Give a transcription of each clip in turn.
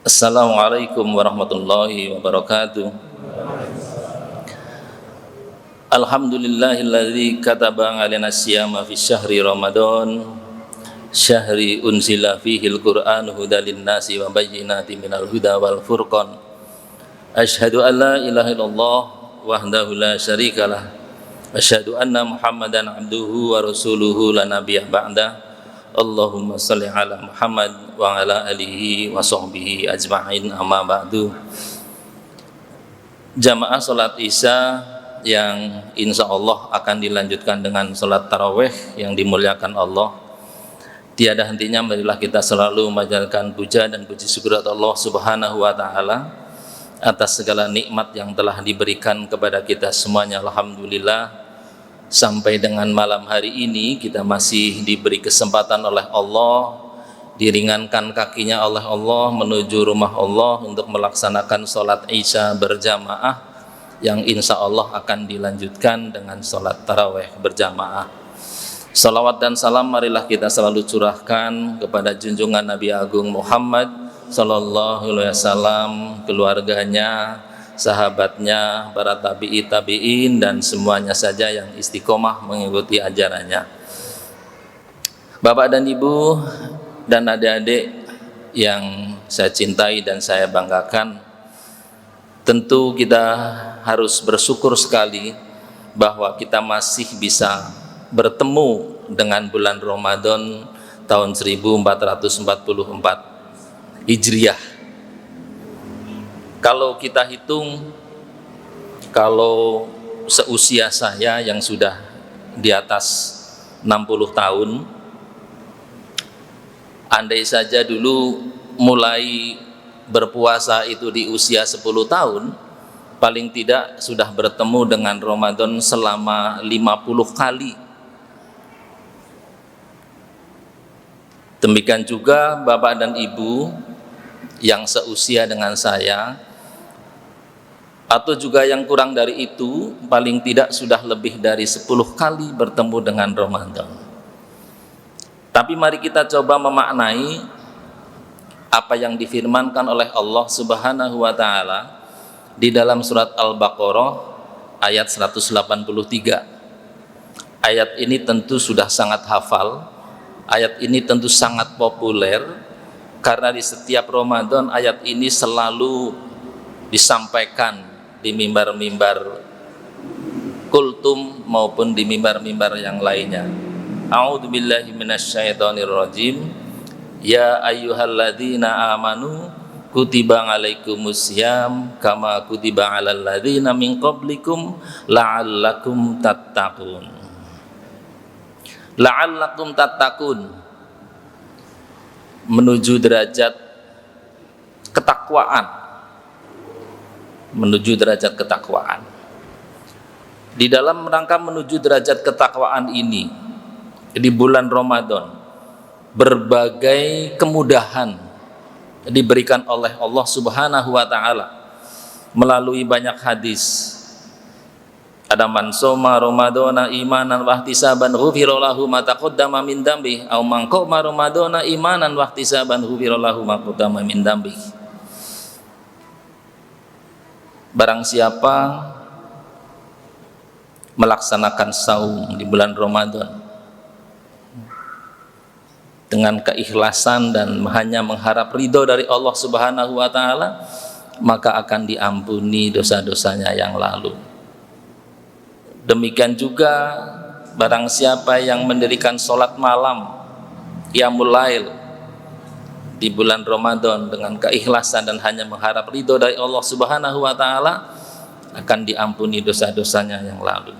Assalamualaikum warahmatullahi wabarakatuh. Alhamdulillahilladzi kataba 'alaina siyama fi syahri Ramadan, syahri unzila fihil Qur'an hudal linnasi wa bayyinatin minal huda wal furqan. Asyhadu an la ilaha illallah wahdahu la syarikalah. Asyhadu anna Muhammadan abduhu wa rasuluhu la nabiyya ba'da. Allahumma salli ala Muhammad wa ala alihi wa sahbihi ajma'in, amma ba'du. Jamaah salat Isya yang insya Allah akan dilanjutkan dengan salat tarawih yang dimuliakan Allah. Tiada hentinya marilah kita selalu menjalankan puja dan puji syukur Allah Subhanahu wa taala atas segala nikmat yang telah diberikan kepada kita semuanya. Alhamdulillah, sampai dengan malam hari ini kita masih diberi kesempatan oleh Allah, diringankan kakinya oleh Allah menuju rumah Allah untuk melaksanakan sholat Isya berjamaah yang insya Allah akan dilanjutkan dengan sholat tarawih berjamaah. Salawat dan salam marilah kita selalu curahkan kepada junjungan Nabi Agung Muhammad Sallallahu Alaihi Wasallam, keluarganya, sahabatnya, para tabi'in dan semuanya saja yang istiqomah mengikuti ajarannya. Bapak dan Ibu dan adik-adik yang saya cintai dan saya banggakan, tentu kita harus bersyukur sekali bahwa kita masih bisa bertemu dengan bulan Ramadan tahun 1444 Hijriah. Kalau kita hitung, kalau seusia saya yang sudah di atas 60 tahun, andai saja dulu mulai berpuasa itu di usia 10 tahun, paling tidak sudah bertemu dengan Ramadan selama 50 kali. Demikian juga Bapak dan Ibu yang seusia dengan saya, atau juga yang kurang dari itu, paling tidak sudah lebih dari 10 kali bertemu dengan Ramadan. Tapi mari kita coba memaknai apa yang difirmankan oleh Allah Subhanahu wa taala di dalam surat Al-Baqarah ayat 183. Ayat ini tentu sudah sangat hafal, ayat ini tentu sangat populer, karena di setiap Ramadan ayat ini selalu disampaikan di mimbar-mimbar kultum maupun di mimbar-mimbar yang lainnya. A'udzubillahi minasyaitonirrajim. Ya ayyuhalladzina amanu kutiba alaikumussyam kama kutiba alal ladzina min qablikum la'allakum tattaqun. La'allakum tattaqun, menuju derajat ketakwaan. Menuju derajat ketakwaan. Di dalam rangka menuju derajat ketakwaan ini, di bulan Ramadan, berbagai kemudahan diberikan oleh Allah Subhanahu wa taala melalui banyak hadis. Ada man soma Ramadana imanan wa ihtisaban ghufira lahu ma taqaddama min dambi aw man qama Ramadana imanan wa ihtisaban ghufira lahu ma taqaddama min dambi. Barang siapa melaksanakan saum di bulan Ramadan dengan keikhlasan dan hanya mengharap ridho dari Allah Subhanahu wa taala, maka akan diampuni dosa-dosanya yang lalu. Demikian juga barang siapa yang mendirikan sholat malam qiyamul lail di bulan Ramadan dengan keikhlasan dan hanya mengharap ridho dari Allah Subhanahu wa taala, akan diampuni dosa-dosanya yang lalu.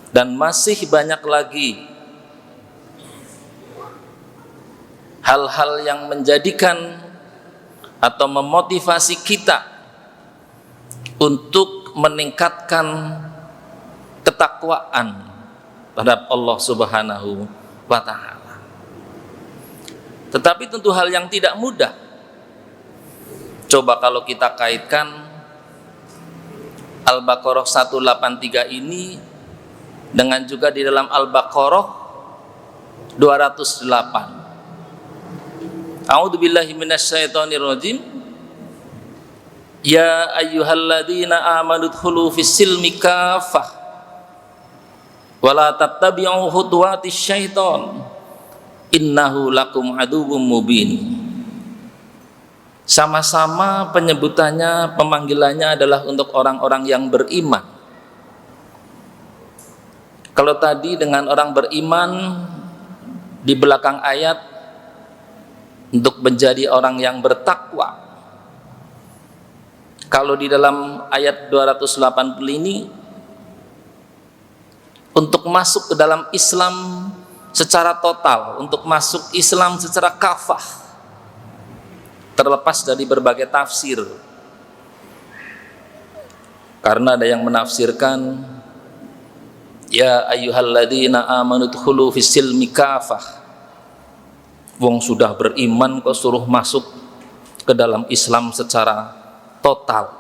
Dan masih banyak lagi hal-hal yang menjadikan atau memotivasi kita untuk meningkatkan ketakwaan terhadap Allah Subhanahu wa taala. Tetapi tentu hal yang tidak mudah. Coba kalau kita kaitkan Al-Baqarah 183 ini dengan juga di dalam Al-Baqarah 208. A'udzubillahi minasyaitonirrajim. Ya ayyuhalladzina amanu dkhulu fis-silmi kafah wa la tattabi'u khutuwatis syaiton innahu lakum aduwwum mubin. Sama-sama penyebutannya, pemanggilannya adalah untuk orang-orang yang beriman. Kalau tadi dengan orang beriman di belakang ayat untuk menjadi orang yang bertakwa. Kalau di dalam ayat 280 ini untuk masuk ke dalam Islam secara total, untuk masuk Islam secara kafah, terlepas dari berbagai tafsir. Karena ada yang menafsirkan ya ayyuhalladzina amanu dkhulu fis-silmi kafah. Wong sudah beriman kok suruh masuk ke dalam Islam secara total.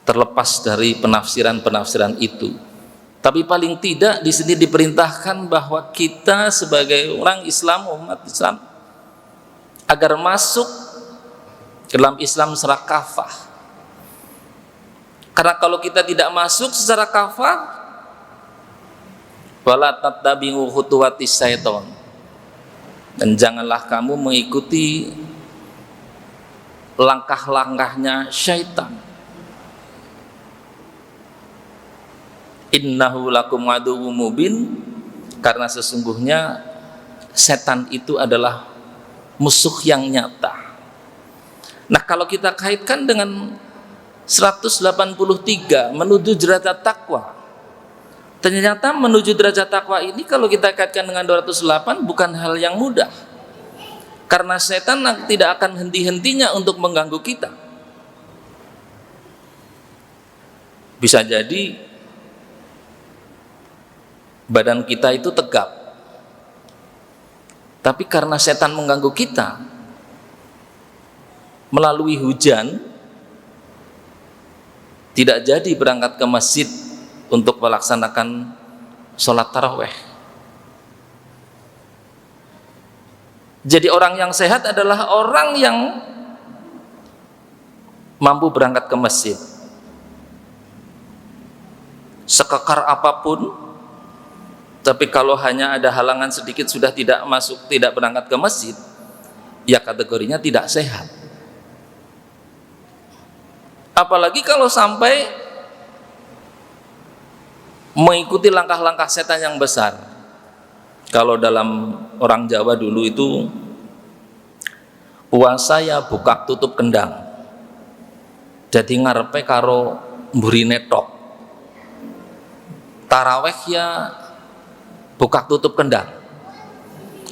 Terlepas dari penafsiran-penafsiran itu. Tapi paling tidak di sini diperintahkan bahwa kita sebagai orang Islam, umat Islam, agar masuk ke dalam Islam secara kafah. Karena kalau kita tidak masuk secara kafah, wala tattabi'u khutuwatis syaiton, dan janganlah kamu mengikuti langkah-langkahnya syaitan. Innahu lakum aduwwum mubin, karena sesungguhnya setan itu adalah musuh yang nyata. Nah, kalau kita kaitkan dengan 183 menuju derajat takwa, ternyata menuju derajat takwa ini kalau kita kaitkan dengan 208 bukan hal yang mudah. Karena setan tidak akan henti-hentinya untuk mengganggu kita. Bisa jadi badan kita itu tegap, tapi karena setan mengganggu kita melalui hujan, tidak jadi berangkat ke masjid untuk melaksanakan sholat taraweh. Jadi orang yang sehat adalah orang yang mampu berangkat ke masjid. Sekekar apapun, tapi kalau hanya ada halangan sedikit sudah tidak masuk, tidak berangkat ke masjid, ya kategorinya tidak sehat. Apalagi kalau sampai mengikuti langkah-langkah setan yang besar. Kalau dalam orang Jawa dulu itu puasa ya buka tutup kendang, jadi ngarepe karo mburi netok. Taraweh ya buka tutup kendang,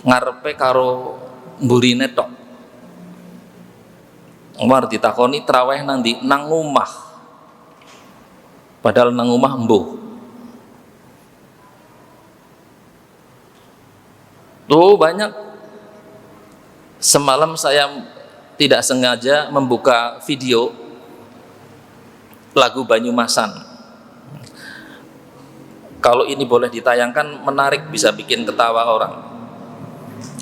ngarepe karo mburi netok. Umar ditakoni taraweh nanti nang omah, padahal nang omah mbuh. Tuh banyak. Semalam saya tidak sengaja membuka video lagu Banyumasan. Kalau ini boleh ditayangkan, menarik, bisa bikin ketawa orang.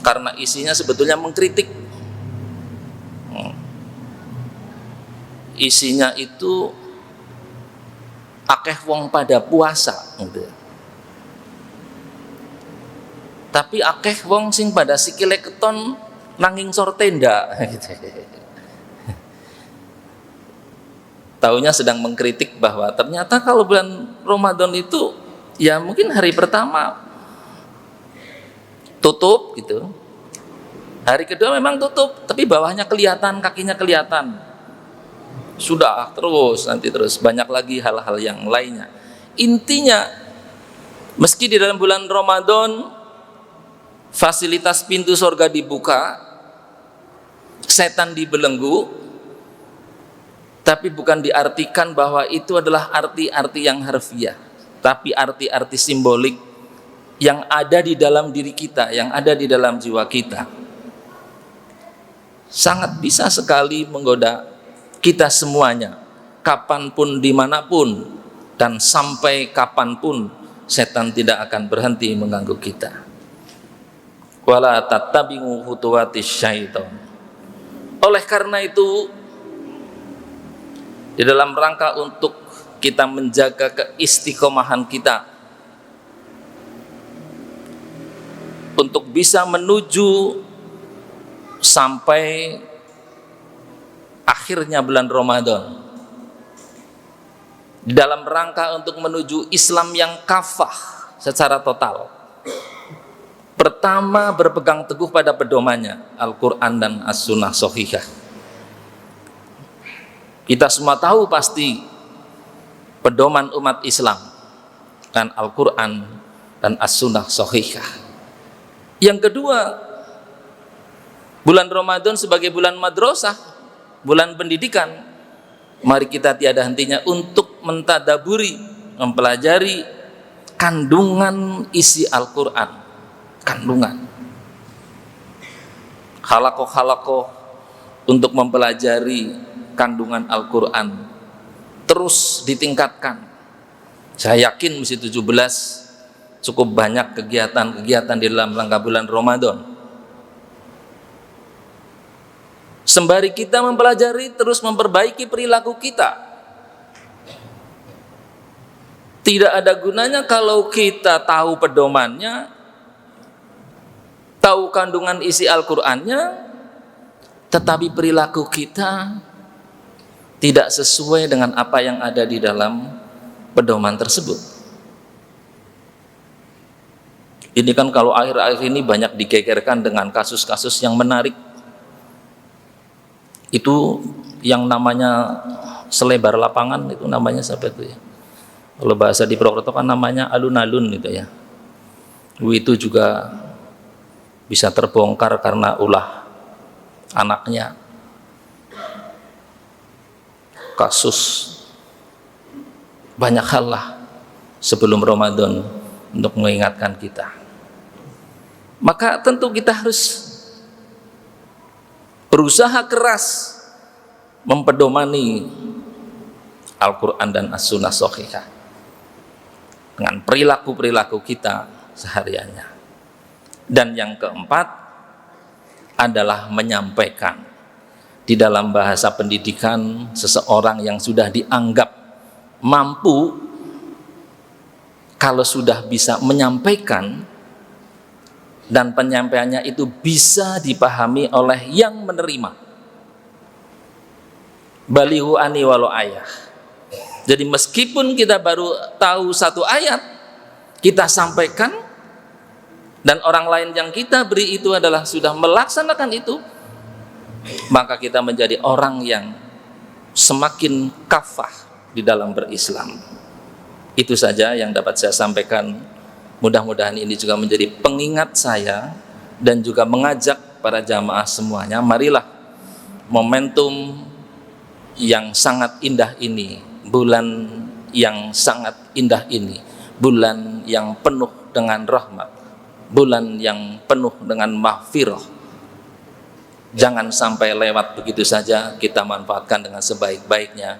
Karena isinya sebetulnya mengkritik. Isinya itu akeh wong pada puasa gitu. Tapi akeh wong sing pada sikile keton nanging sor tenda gitu. Taunya sedang mengkritik bahwa ternyata kalau bulan Ramadan itu ya mungkin hari pertama tutup gitu, hari kedua memang tutup tapi bawahnya kelihatan, kakinya kelihatan, sudah terus nanti terus banyak lagi hal-hal yang lainnya. Intinya meski di dalam bulan Ramadan fasilitas pintu surga dibuka, setan dibelenggu, tapi bukan diartikan bahwa itu adalah arti-arti yang harfiah, tapi arti-arti simbolik yang ada di dalam diri kita, yang ada di dalam jiwa kita. Sangat bisa sekali menggoda kita semuanya, kapanpun, dimanapun, dan sampai kapanpun setan tidak akan berhenti mengganggu kita. Wala tattabi'u khutuwatis syaiton. Oleh karena itu di dalam rangka untuk kita menjaga keistiqomahan kita untuk bisa menuju sampai akhirnya bulan Ramadan, di dalam rangka untuk menuju Islam yang kafah secara total. Pertama, berpegang teguh pada pedomannya Al-Quran dan As-Sunnah Shahihah. Kita semua tahu pasti pedoman umat Islam kan Al-Quran dan As-Sunnah Shahihah. Yang kedua, bulan Ramadan sebagai bulan madrasah, bulan pendidikan. Mari kita tiada hentinya untuk mentadaburi, mempelajari kandungan isi Al-Quran, kandungan halakoh untuk mempelajari kandungan Al-Quran terus ditingkatkan. Saya yakin mesti 17 cukup banyak kegiatan-kegiatan di dalam rangka bulan Ramadan. Sembari kita mempelajari, terus memperbaiki perilaku kita. Tidak ada gunanya kalau kita tahu pedomannya, tahu kandungan isi Al-Qur'annya, tetapi perilaku kita tidak sesuai dengan apa yang ada di dalam pedoman tersebut. Ini kan kalau akhir-akhir ini banyak digegerkan dengan kasus-kasus yang menarik. Itu yang namanya selebar lapangan, itu namanya siapa itu ya? Kalau bahasa di Purwokerto kan namanya alun-alun gitu ya. Itu juga bisa terbongkar karena ulah anaknya. Kasus banyak hal lah sebelum Ramadan untuk mengingatkan kita. Maka tentu kita harus berusaha keras mempedomani Al-Quran dan As-Sunnah Shahihah dengan perilaku-perilaku kita sehariannya. Dan yang keempat adalah menyampaikan. Di dalam bahasa pendidikan, seseorang yang sudah dianggap mampu kalau sudah bisa menyampaikan dan penyampaiannya itu bisa dipahami oleh yang menerima. Balighu ani walau ayah. Jadi meskipun kita baru tahu satu ayat, kita sampaikan, dan orang lain yang kita beri itu adalah sudah melaksanakan itu, maka kita menjadi orang yang semakin kafah di dalam berislam. Itu saja yang dapat saya sampaikan. Mudah-mudahan ini juga menjadi pengingat saya dan juga mengajak para jamaah semuanya, marilah momentum yang sangat indah ini, bulan yang sangat indah ini, bulan yang penuh dengan rahmat, bulan yang penuh dengan maghfirah, jangan sampai lewat begitu saja. Kita manfaatkan dengan sebaik-baiknya,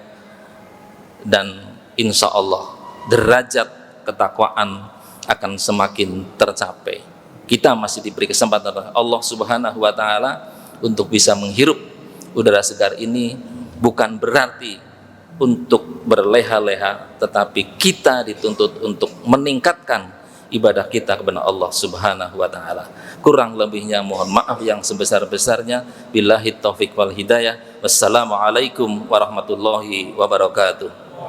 dan insya Allah derajat ketakwaan akan semakin tercapai. Kita masih diberi kesempatan oleh Allah Subhanahu wa Ta'ala untuk bisa menghirup udara segar ini, bukan berarti untuk berleha-leha, tetapi kita dituntut untuk meningkatkan ibadah kita kepada Allah Subhanahu wa Ta'ala. Kurang lebihnya mohon maaf yang sebesar-besarnya. Billahi taufiq wal hidayah. Wassalamualaikum warahmatullahi wabarakatuh.